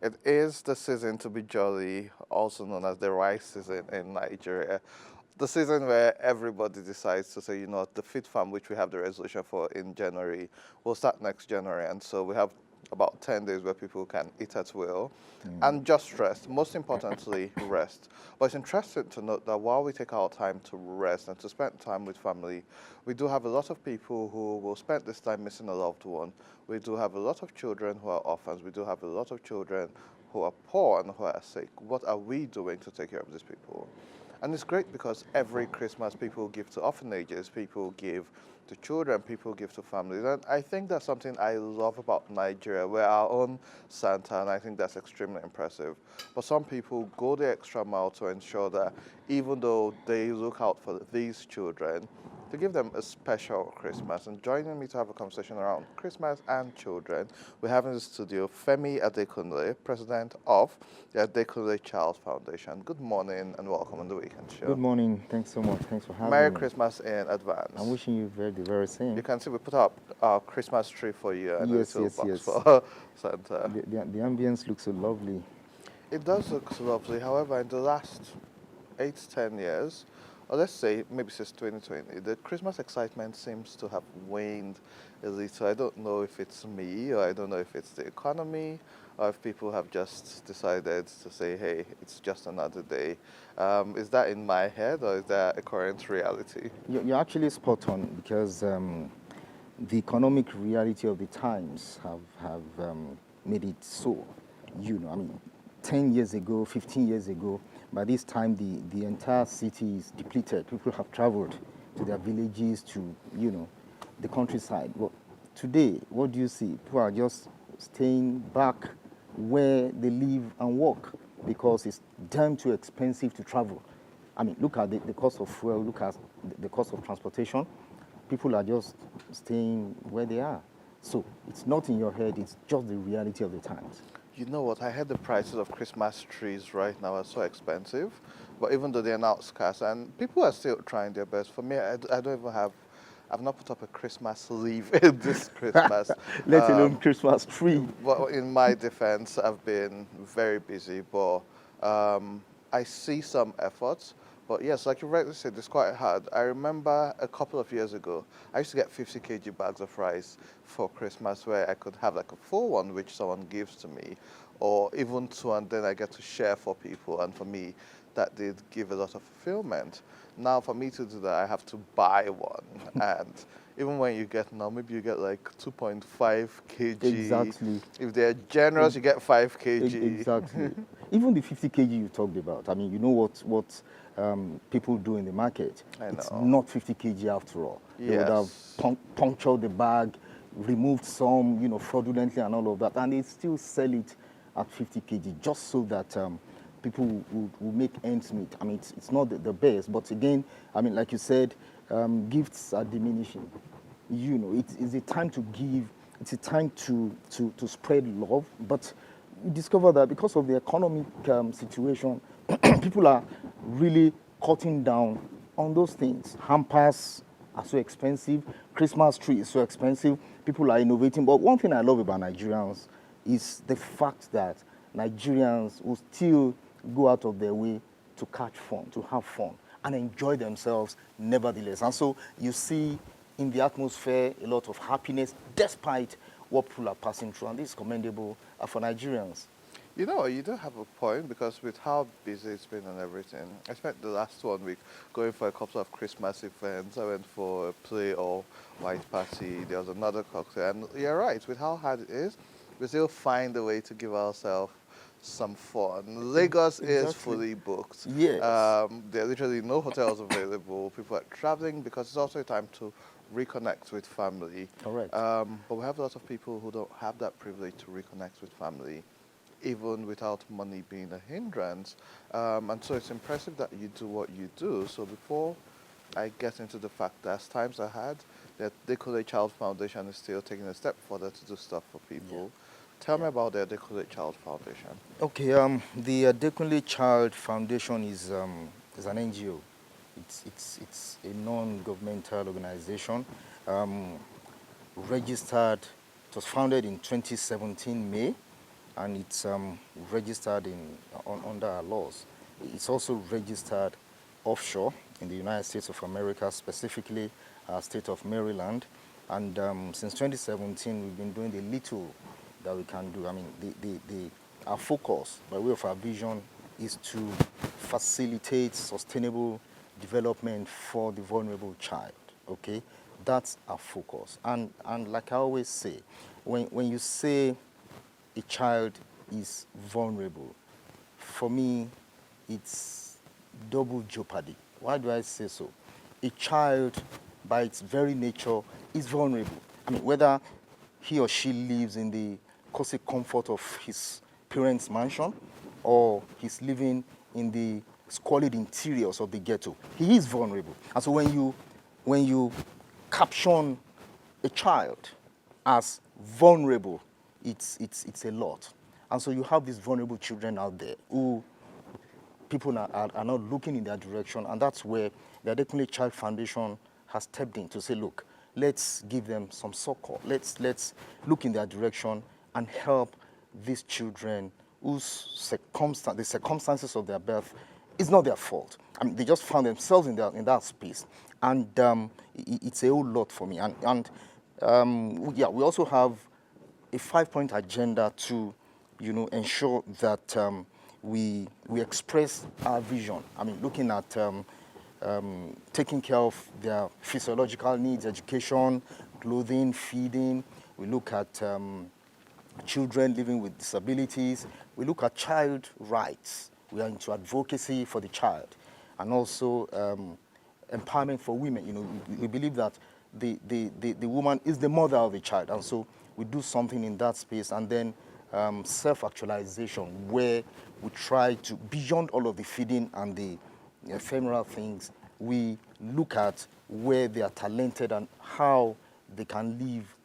It is the season to be jolly, also known as the rice season in Nigeria. The season where everybody decides to say, you know, the Fit Farm, which we have the resolution for in January, will start next January. And so we have about 10 days where people can eat at will and just rest. Most importantly, rest. But it's interesting to note that while we take our time to rest and to spend time with family, we do have a lot of people who will spend this time missing a loved one. We do have a lot of children who are orphans. We do have a lot of children who are poor and who are sick. What are we doing to take care of these people? And it's great because every Christmas people give to orphanages, people give to children, people give to families. And I think that's something I love about Nigeria. We're our own Santa, and I think that's extremely impressive. But some people go the extra mile to ensure that even though they look out for these children, to give them a special Christmas. And joining me to have a conversation around Christmas and children, we have in the studio Femi Adekunle, president of the Adekunle Child Foundation. Good morning and welcome on the Weekend Good Show. morning. Thanks so much. Thanks for Merry having me. Christmas in I'm advance. wishing you the very You same. can see we put up our Christmas tree for you and a Yes, little yes, box yes. for Santa. The ambience looks so lovely. It does look lovely. However, in the last 8 to 10 years, or let's say maybe since 2020, the Christmas excitement seems to have waned a little. I don't know if it's me, or I don't know if it's the economy, or if people have just decided to say, hey, it's just another day. Is that in my head, or is that a current reality? You're actually spot on because the economic reality of the times have made it so. I mean, 10 years ago, 15 years ago, by this time the entire city is depleted. People have traveled to their villages, to, the countryside. Well, today, what do you see? People are just staying back where they live and work because it's damn too expensive to travel. I mean, look at the cost of fuel, look at the cost of transportation. People are just staying where they are. So it's not in your head, it's just the reality of the times. You know what? I heard the prices of Christmas trees right now are so expensive, but even though they're not scarce, and people are still trying their best. For me, I don't even have, I've not put up a Christmas leaf this Christmas. Let alone Christmas tree. But in my defense, I've been very busy, but I see some efforts. But yes, like you rightly said, it's quite hard. I remember a couple of years ago, I used to get 50 kg bags of rice for Christmas where I could have like a full one, which someone gives to me, or even two, and then I get to share for people. And for me, that did give a lot of fulfillment. Now, for me to do that, I have to buy one. And even when you get now, maybe you get like 2.5 kg. Exactly. If they're generous, you get 5 kg. Exactly. Even the 50 kg you talked about, I mean, you know what people do in the market. I It's know. not 50 kg after all. They would have Yes. punctured the bag, removed some, fraudulently and all of that, and they still sell it at 50 kg just so that people will make ends meet. I mean, it's not the best, but again, I mean, like you said, gifts are diminishing. It's a time to give. It's a time to spread love. But we discover that because of the economic situation, people are really cutting down on those things. Hampers are so expensive. Christmas tree is so expensive. People are innovating. But one thing I love about Nigerians is the fact that Nigerians will still go out of their way to catch fun, to have fun, and enjoy themselves nevertheless. And so you see in the atmosphere a lot of happiness despite what people are passing through. And this is commendable for Nigerians. You know, you do have a point because with how busy it's been and everything, I spent the last 1 week going for a couple of Christmas events. I went for a play or white party. There was another cocktail. And you're right, with how hard it is, we still find a way to give ourselves some fun. Lagos is Exactly. fully booked. Yes. There are literally no hotels available. People are traveling because it's also a time to reconnect with family. Correct. But we have a lot of people who don't have that privilege to reconnect with family, even without money being a hindrance. And so it's impressive that you do what you do. So before I get into the fact that as times are hard, the Adekunle Child Foundation is still taking a step further to do stuff for people. Tell me about the Adekunle Child Foundation. Okay, the Adekunle Child Foundation is an NGO. It's a non-governmental organization, registered. It was founded in 2017 May, and it's registered under our laws. It's also registered offshore in the United States of America, specifically state of Maryland. And since 2017, we've been doing the little that we can do. I mean, our focus, by way of our vision, is to facilitate sustainable development for the vulnerable child. Okay, that's our focus. And like I always say, when you say a child is vulnerable, for me, it's double jeopardy. Why do I say so? A child, by its very nature, is vulnerable. I mean, whether he or she lives in the cozy comfort of his parents' mansion or he's living in the squalid interiors of the ghetto, he is vulnerable. And so when you caption a child as vulnerable, it's a lot. And so you have these vulnerable children out there who people are not looking in their direction, and that's where the Adekunle Child Foundation has stepped in to say, look, let's give them some succor. Let's look in their direction and help these children whose the circumstances of their birth is not their fault. I mean, they just found themselves in that space, and it's a whole lot for me. And yeah, we also have a 5-point agenda to, ensure that we express our vision. I mean, looking at taking care of their physiological needs, education, clothing, feeding. We look at children living with disabilities. We look at child rights. We are into advocacy for the child, and also empowerment for women. We believe that the woman is the mother of the child, and so we do something in that space. And then self-actualization, where we try to, beyond all of the feeding and the ephemeral things, we look at where they are talented and how they can live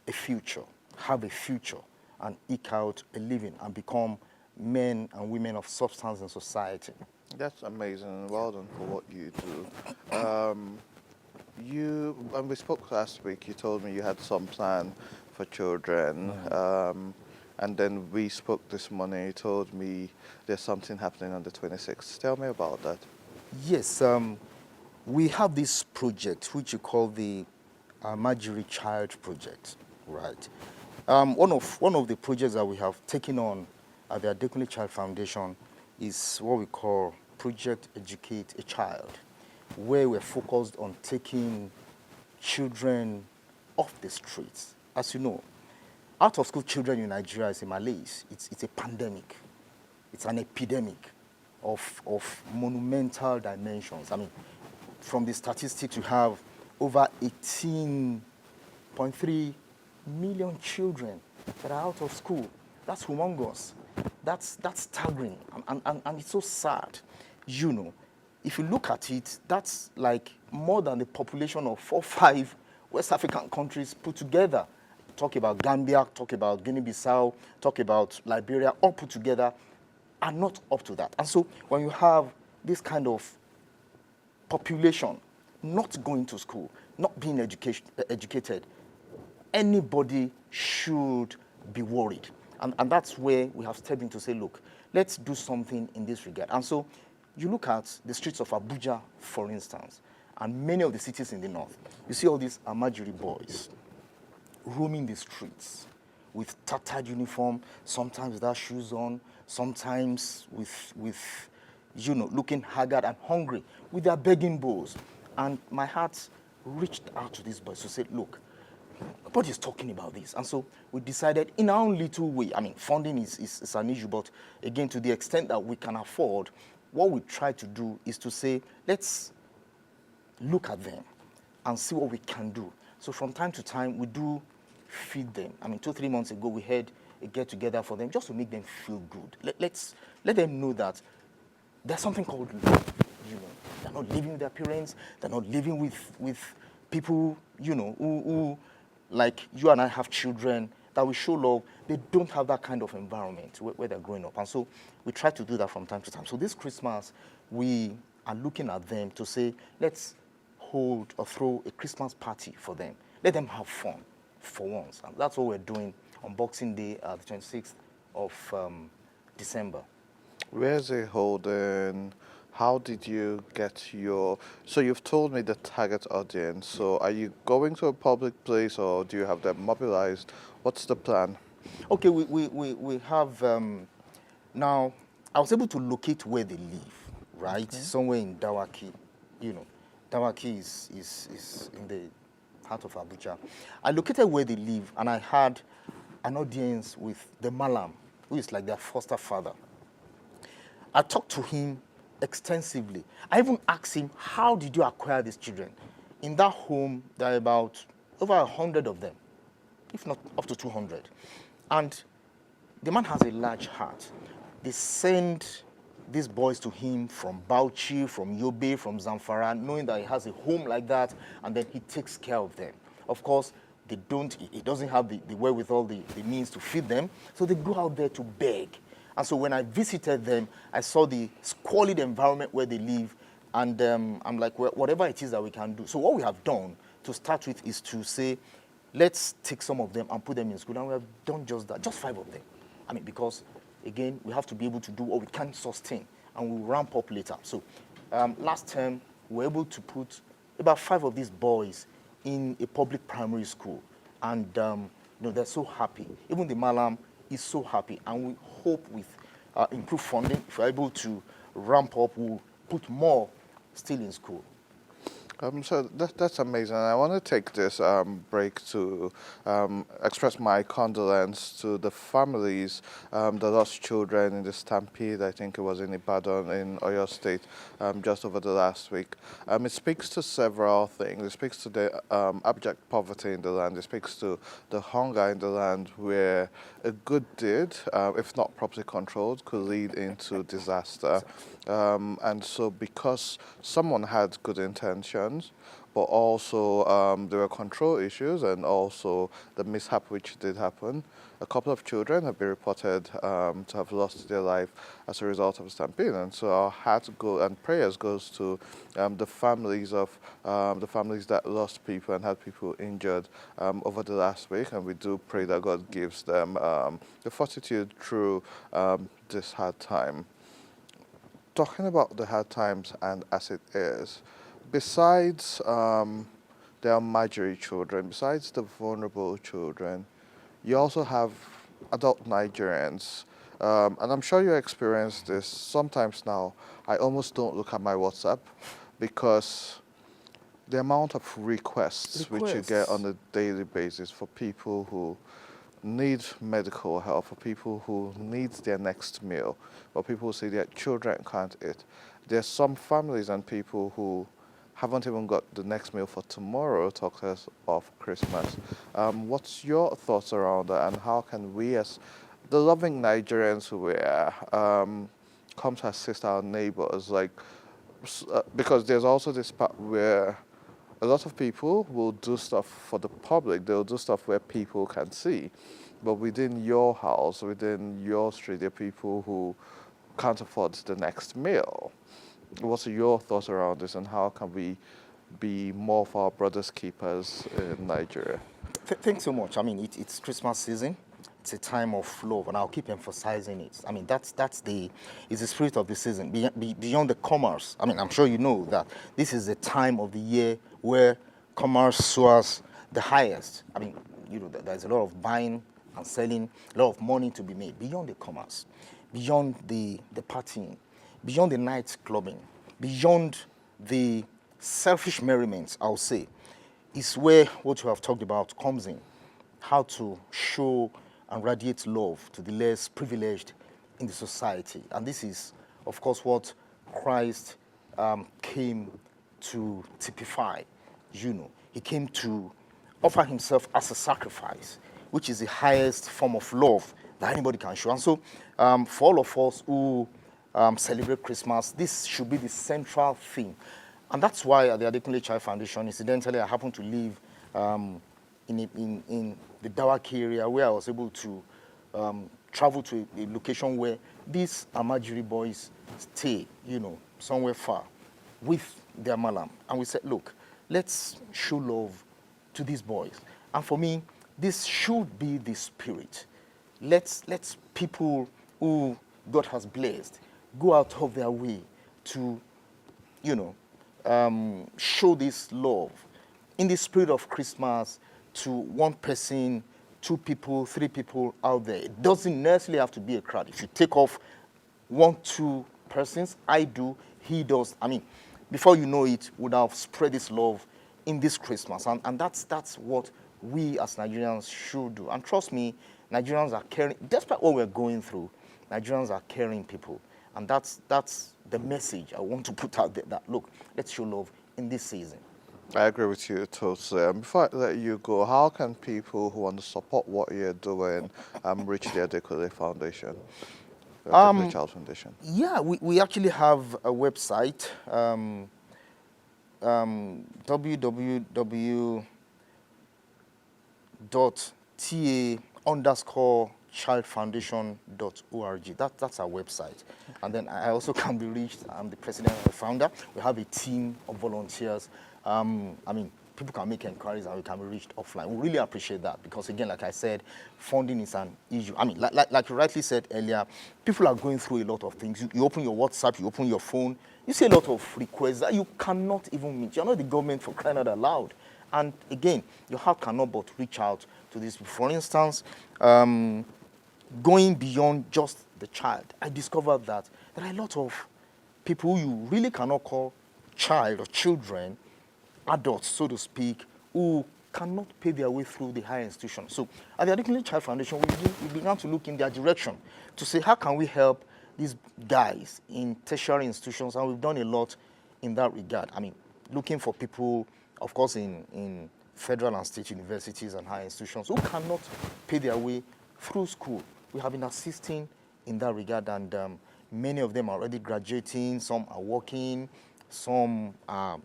a future, have a future, and eke out a living and become men and women of substance in society. That's amazing. Well done for what you do. When we spoke last week, you told me you had some plan for children. And then we spoke this morning. You told me there's something happening on the 26th. Tell me about that. Yes, we have this project which you call the Marjorie Child Project, right? One of the projects that we have taken on at the Adekunle Child Foundation is what we call Project Educate a Child, where we're focused on taking children off the streets. As you know, out of school children in Nigeria is a malaise. It's a pandemic. It's an epidemic of monumental dimensions. I mean, from the statistics, you have over 18.3 million children that are out of school. That's humongous. That's staggering, and it's so sad. If you look at it, that's like more than the population of 4 or 5 West African countries put together. Talk about Gambia, talk about Guinea-Bissau, talk about Liberia, all put together are not up to that. And so when you have this kind of population not going to school, not being educated, anybody should be worried. And that's where we have stepped in to say, look, let's do something in this regard. And so you look at the streets of Abuja, for instance, and many of the cities in the north, you see all these Amajiri boys roaming the streets with tattered uniform, sometimes without shoes on, sometimes with looking haggard and hungry, with their begging bowls. And my heart reached out to these boys to say, look, nobody's talking about this. And so we decided in our own little way, I mean, funding is an issue, but again, to the extent that we can afford, what we try to do is to say, let's look at them and see what we can do. So from time to time, we do feed them. I mean, 2-3 months ago, we had a get-together for them just to make them feel good. Let them know that there's something called love. They're not living with their parents. They're not living with people, who, like you and I have children that we show love. They don't have that kind of environment where they're growing up. And so we try to do that from time to time. So this Christmas, we are looking at them to say, let's hold or throw a Christmas party for them. Let them have fun for once. And that's what we're doing on Boxing Day, the 26th of December. Where's it holding? How did you get your? So you've told me the target audience. So are you going to a public place or do you have them mobilized? What's the plan? Okay, we have now. I was able to locate where they live, right? Okay. Somewhere in Dawaki. You know, Dawaki is in the heart of Abuja. I located where they live, and I had an audience with the Malam, who is like their foster father. I talked to him extensively. I even asked him, how did you acquire these children? In that home, there are about over 100 of them, if not up to 200. And the man has a large heart. They send these boys to him from Bauchi, from Yobe, from Zamfara, knowing that he has a home like that, and then he takes care of them. Of course, he doesn't have the wherewithal, the means to feed them, so they go out there to beg. And so when I visited them, I saw the squalid environment where they live, and I'm like, well, whatever it is that we can do. So what we have done to start with is to say, let's take some of them and put them in school. And we have done just that, just 5 of them. I mean, because, again, we have to be able to do what we can sustain, and we'll ramp up later. So last term, we were able to put about 5 of these boys in a public primary school. And they're so happy. Even the Malam is so happy. And we hope with improved funding, if we're able to ramp up, we'll put more still in school. So that's amazing. I want to take this break to express my condolence to the families that lost children in the stampede. I think it was in Ibadan in Oyo State just over the last week. It speaks to several things. It speaks to the abject poverty in the land. It speaks to the hunger in the land where a good deed, if not properly controlled, could lead into disaster. And so because someone had good intentions, but also there were control issues and also the mishap which did happen. A couple of children have been reported to have lost their life as a result of a stampede, and so our hearts go and prayers goes to the families that lost people and had people injured over the last week, and we do pray that God gives them the fortitude through this hard time. Talking about the hard times and as it is, besides the Almajiri children, besides the vulnerable children, you also have adult Nigerians. And I'm sure you experience this. Sometimes now, I almost don't look at my WhatsApp because the amount of requests which you get on a daily basis for people who need medical help, for people who need their next meal, for people who say their children can't eat. There's some families and people who haven't even got the next meal for tomorrow, talk less of Christmas. What's your thoughts around that, and how can we, as the loving Nigerians who we are, come to assist our neighbors? Because there's also this part where a lot of people will do stuff for the public. They'll do stuff where people can see. But within your house, within your street, there are people who can't afford the next meal. What's your thoughts around this, and how can we be more of our brothers' keepers in Nigeria? Thanks so much. I mean, it's Christmas season. It's a time of love, and I'll keep emphasizing it. I mean, it's the spirit of the season. Beyond the commerce, I mean, I'm sure you know that this is the time of the year where commerce soars the highest. I mean, there's a lot of buying and selling, a lot of money to be made. Beyond the commerce, beyond the partying, beyond the night clubbing, beyond the selfish merriments, I'll say, is where what you have talked about comes in. How to show and radiate love to the less privileged in the society. And this is, of course, what Christ came to typify. He came to offer himself as a sacrifice, which is the highest form of love that anybody can show. And so for all of us who celebrate Christmas, this should be the central theme. And that's why at the Adekunle Child Foundation, incidentally, I happen to live in the Dawaki area, where I was able to travel to a location where these Amajiri boys stay, somewhere far, with their malam. And we said, look, let's show love to these boys. And for me, this should be the spirit. Let's people who God has blessed go out of their way to, you know, show this love in the spirit of Christmas to one person, two people, three people out there. It doesn't necessarily have to be a crowd. If you take off one, two persons, I do, he does. I mean, before you know it, would have spread this love in this Christmas. And that's what we as Nigerians should do. And trust me, Nigerians are caring, despite what we're going through, Nigerians are caring people. And that's the message I want to put out there, that, look, let's show love in this season. I agree with you totally. Before I let you go, how can people who want to support what you're doing reach the Adekunle Foundation, the Adekunle Child Foundation? Yeah, we actually have a website, www.ta_childfoundation.org. That's our website. And then I also can be reached. I'm the president and the founder. We have a team of volunteers. I mean, people can make inquiries and we can be reached offline. We really appreciate that because, again, like I said, funding is an issue. I mean, like you rightly said earlier, people are going through a lot of things. You open your WhatsApp, you open your phone, you see a lot of requests that you cannot even meet. You're not the government, for crying out loud. And again, your heart cannot but reach out to these people. For instance, going beyond just the child, I discovered that there are a lot of people you really cannot call child or children, adults, so to speak, who cannot pay their way through the higher institution. So at the Adekunle Child Foundation, we began to look in their direction to say, how can we help these guys in tertiary institutions? And we've done a lot in that regard. I mean, looking for people, of course, in federal and state universities and higher institutions who cannot pay their way through school. We have been assisting in that regard, and many of them are already graduating. Some are working, some are,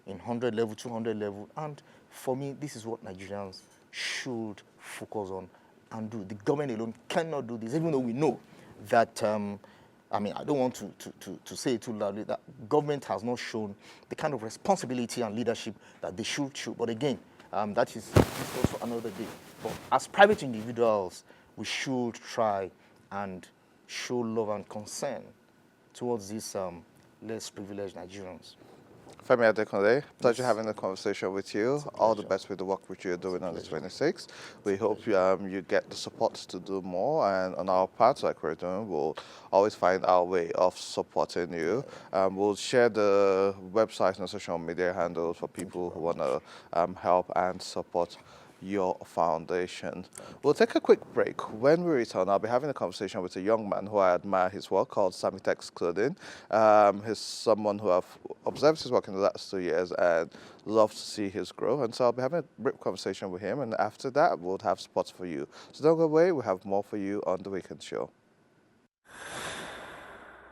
in 100 level, 200 level. And for me, this is what Nigerians should focus on and do. The government alone cannot do this, even though we know that, I don't want to say it too loudly, that government has not shown the kind of responsibility and leadership that they should show. But again, that is also another day. But as private individuals, we should try and show love and concern towards these less privileged Nigerians. Femi Adekunle, pleasure having a conversation with you. All the best with the work which you're doing on the 26th. We hope you get the support to do more, and on our part, like we're doing, we'll always find our way of supporting you. We'll share the website and social media handles for people who want to help and support your foundation. We'll take a quick break. When we return, I'll be having a conversation with a young man who I admire his work, called Samitex Clothing. He's someone who I've observed his work in the last 2 years and love to see his growth. And so I'll be having a brief conversation with him, and after that, we'll have spots for you. So don't go away, we'll have more for you on The Weekend Show.